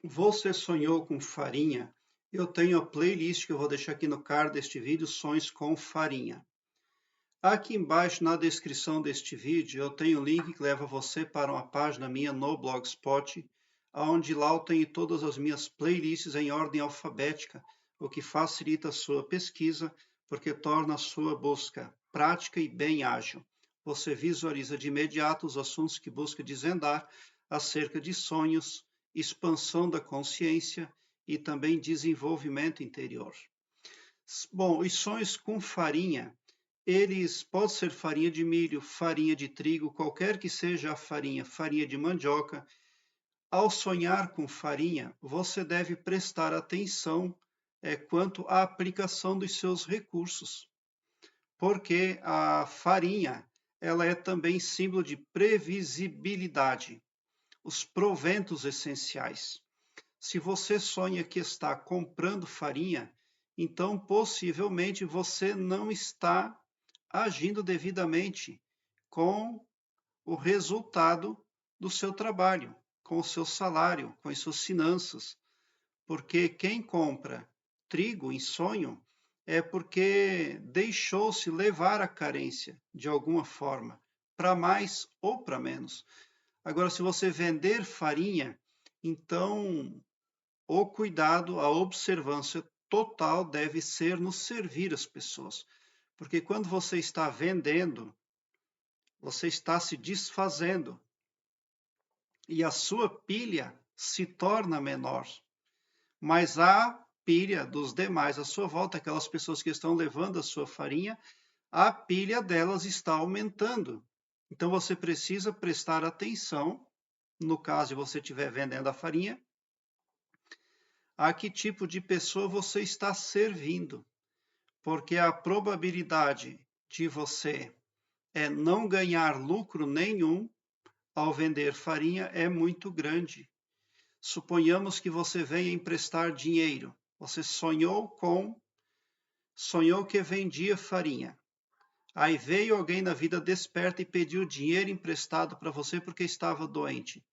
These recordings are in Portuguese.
Você sonhou com farinha? Eu tenho a playlist que eu vou deixar aqui no card deste vídeo, Sonhos com Farinha. Aqui embaixo na descrição deste vídeo eu tenho um link que leva você para uma página minha no Blogspot, onde lá eu tenho todas as minhas playlists em ordem alfabética, o que facilita a sua pesquisa, porque torna a sua busca prática e bem ágil. Você visualiza de imediato os assuntos que busca desvendar acerca de sonhos, expansão da consciência e também desenvolvimento interior. Bom, os sonhos com farinha, eles podem ser farinha de milho, farinha de trigo, qualquer que seja a farinha, farinha de mandioca. Ao sonhar com farinha, você deve prestar atenção quanto à aplicação dos seus recursos, porque a farinha ela é também símbolo de previsibilidade, os proventos essenciais. Se você sonha que está comprando farinha, então possivelmente você não está agindo devidamente com o resultado do seu trabalho, com o seu salário, com as suas finanças. Porque quem compra trigo em sonho é porque deixou-se levar à carência de alguma forma, para mais ou para menos. Agora, se você vender farinha, então o cuidado, a observância total deve ser no servir as pessoas. Porque quando você está vendendo, você está se desfazendo e a sua pilha se torna menor. Mas a pilha dos demais à sua volta, aquelas pessoas que estão levando a sua farinha, a pilha delas está aumentando. Então você precisa prestar atenção, no caso de você estiver vendendo a farinha, a que tipo de pessoa você está servindo, porque a probabilidade de você não ganhar lucro nenhum ao vender farinha é muito grande. Suponhamos que você venha emprestar dinheiro. Você sonhou que vendia farinha. Aí veio alguém na vida desperta e pediu dinheiro emprestado para você porque estava doente.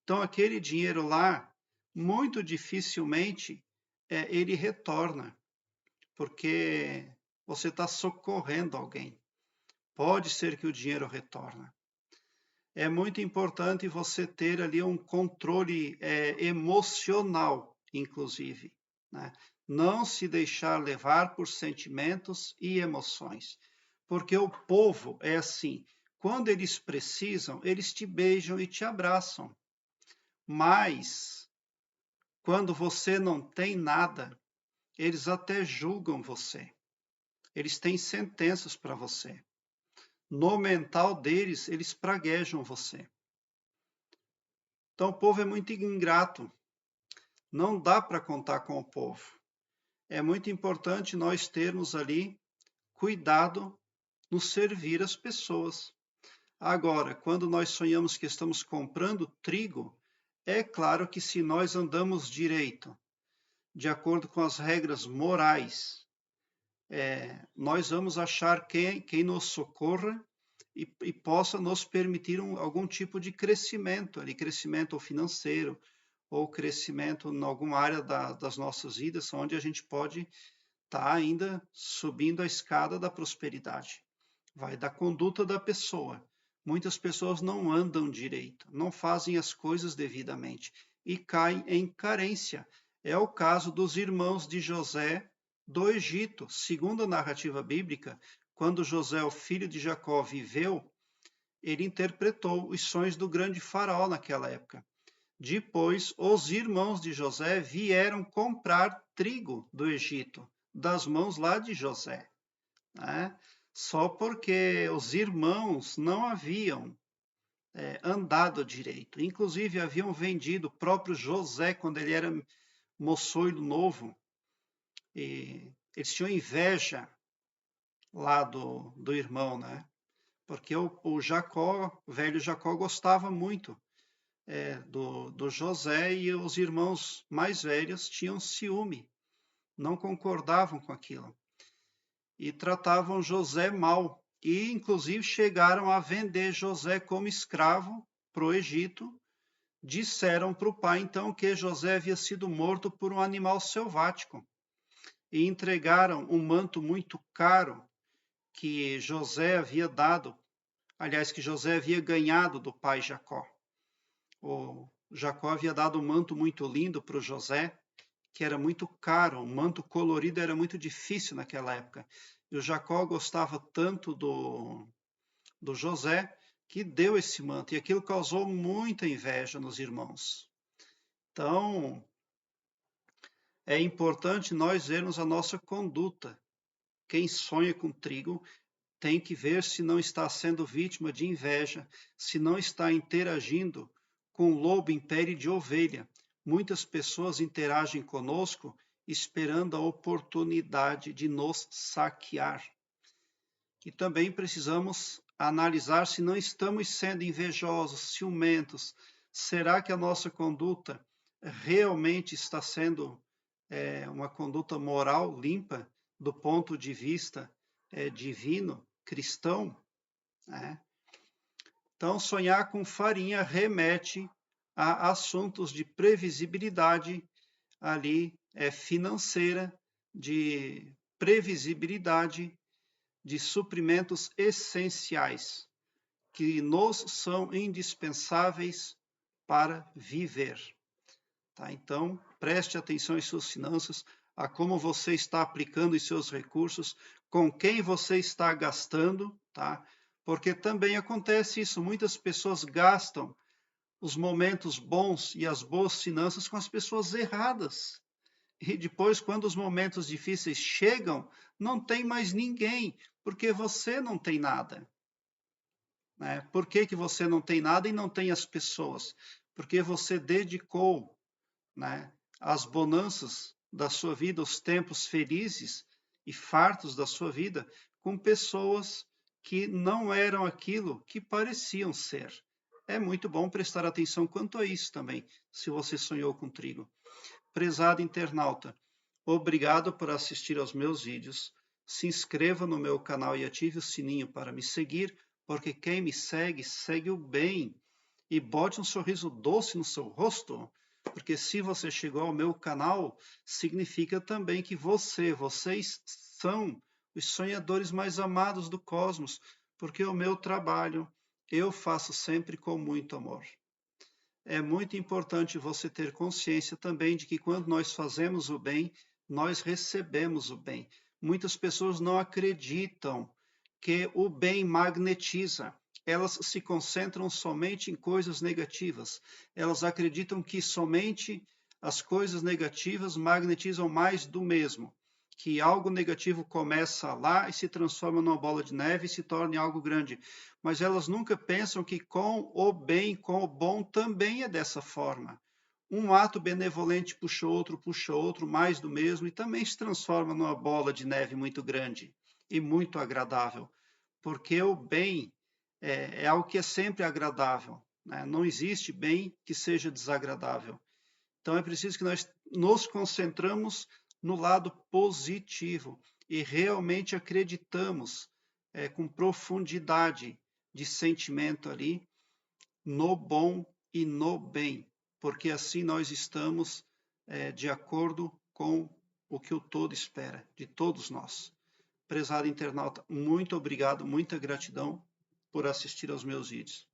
Então aquele dinheiro lá, muito dificilmente, ele retorna, porque você está socorrendo alguém. Pode ser que o dinheiro retorne. É muito importante você ter ali um controle emocional, inclusive, né? Não se deixar levar por sentimentos e emoções, porque o povo é assim, quando eles precisam, eles te beijam e te abraçam, mas quando você não tem nada, eles até julgam você, eles têm sentenças para você. No mental deles, eles praguejam você. Então, o povo é muito ingrato. Não dá para contar com o povo. É muito importante nós termos ali cuidado no servir as pessoas. Agora, quando nós sonhamos que estamos comprando trigo, é claro que se nós andamos direito, de acordo com as regras morais, nós vamos achar quem nos socorra e possa nos permitir algum tipo de crescimento, ali, crescimento financeiro, ou crescimento em alguma área das nossas vidas, onde a gente pode estar ainda subindo a escada da prosperidade. Vai da conduta da pessoa. Muitas pessoas não andam direito, não fazem as coisas devidamente e caem em carência. É o caso dos irmãos de José do Egito. Segundo a narrativa bíblica, quando José, o filho de Jacó, viveu, ele interpretou os sonhos do grande faraó naquela época. Depois, os irmãos de José vieram comprar trigo do Egito, das mãos lá de José, né? Só porque os irmãos não haviam andado direito. Inclusive, haviam vendido o próprio José quando ele era moçoilo novo. E eles tinham inveja lá do irmão, né? Porque o Jacó, o velho Jacó, gostava muito do José, e os irmãos mais velhos tinham ciúme, não concordavam com aquilo e tratavam José mal, e inclusive chegaram a vender José como escravo para o Egito, disseram para o pai, então, que José havia sido morto por um animal selvático e entregaram um manto muito caro que José havia dado, aliás, que José havia ganhado do pai Jacó. O Jacó havia dado um manto muito lindo para o José, que era muito caro, um manto colorido era muito difícil naquela época. E o Jacó gostava tanto do José que deu esse manto, e aquilo causou muita inveja nos irmãos. Então, é importante nós vermos a nossa conduta. Quem sonha com trigo tem que ver se não está sendo vítima de inveja, se não está interagindo com o lobo em pele de ovelha. Muitas pessoas interagem conosco esperando a oportunidade de nos saquear. E também precisamos analisar se não estamos sendo invejosos, ciumentos. Será que a nossa conduta realmente está sendo uma conduta moral limpa do ponto de vista divino, cristão? Né? Então, sonhar com farinha remete a assuntos de previsibilidade ali financeira, de previsibilidade de suprimentos essenciais que nos são indispensáveis para viver. Tá? Então, preste atenção em suas finanças, a como você está aplicando os seus recursos, com quem você está gastando, tá? Porque também acontece isso, muitas pessoas gastam os momentos bons e as boas finanças com as pessoas erradas. E depois, quando os momentos difíceis chegam, não tem mais ninguém, porque você não tem nada. Né? Por que você não tem nada e não tem as pessoas? Porque você dedicou, né, as bonanças da sua vida, os tempos felizes e fartos da sua vida, com pessoas que não eram aquilo que pareciam ser. É muito bom prestar atenção quanto a isso também, se você sonhou com trigo. Prezado internauta, obrigado por assistir aos meus vídeos. Se inscreva no meu canal e ative o sininho para me seguir, porque quem me segue, segue o bem. E bote um sorriso doce no seu rosto, porque se você chegou ao meu canal, significa também que vocês são os sonhadores mais amados do cosmos, porque o meu trabalho eu faço sempre com muito amor. É muito importante você ter consciência também de que quando nós fazemos o bem, nós recebemos o bem. Muitas pessoas não acreditam que o bem magnetiza. Elas se concentram somente em coisas negativas. Elas acreditam que somente as coisas negativas magnetizam mais do mesmo. Que algo negativo começa lá e se transforma numa bola de neve e se torna em algo grande. Mas elas nunca pensam que com o bem, com o bom, também é dessa forma. Um ato benevolente puxa outro, mais do mesmo, e também se transforma numa bola de neve muito grande e muito agradável. Porque o bem é algo que é sempre agradável. Né? Não existe bem que seja desagradável. Então é preciso que nós nos concentramos no lado positivo e realmente acreditamos com profundidade de sentimento ali no bom e no bem, porque assim nós estamos de acordo com o que o todo espera de todos nós. Prezado internauta, muito obrigado, muita gratidão por assistir aos meus vídeos.